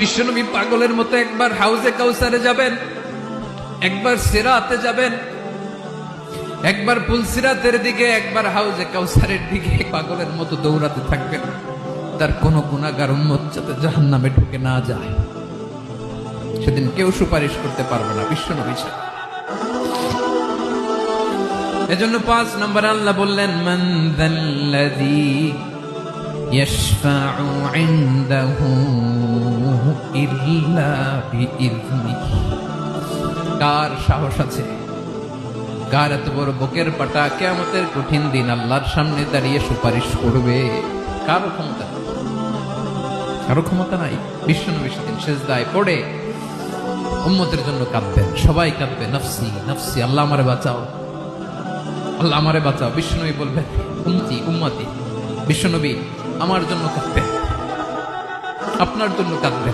বিশ্বনবী পাগলের মতো একবার হাউজে কাউসারে যাবেন, একবার সিরাতে যাবেন, একবার পুলসিরাতের দিকে, একবার হাউজে কাউসারের দিকে পাগলের মতো দৌড়াতে থাকবেন। তার কোন গুনাহগার উম্মত যাতে জাহান্নামে ঢুকে না যায়, সেদিন কেউ সুপারিশ করতে পারবে না বিশ্বনবী ছাড়া। এজন্য ৫ নম্বরে আল্লাহ বললেন, মান যাল্লাযী ইয়াশফাউ ইনদাহু ইল্লা বিইযনিহি। কার সাহস আছে, কার এত বড় বুকের পাটা কিয়ামতের কঠিন দিন আল্লাহর সামনে দাঁড়িয়ে সুপারিশ করবে? কারো ক্ষমতা নেই, কারো ক্ষমতা নাই। বিশ্বনবী সেদিন সেজদায় পড়ে উম্মতের জন্য কাঁদবেন, সবাই কাঁদবে, নফসি নফসি, আল্লাহ আমারে বাঁচাও, আল্লাহ আমারে বাঁচাও। বিশ্বনবী বলবেন, উম্মতি উম্মতি। বিশ্বনবী আমার জন্য কাঁদবেন, আপনার জন্য কাঁদবেন।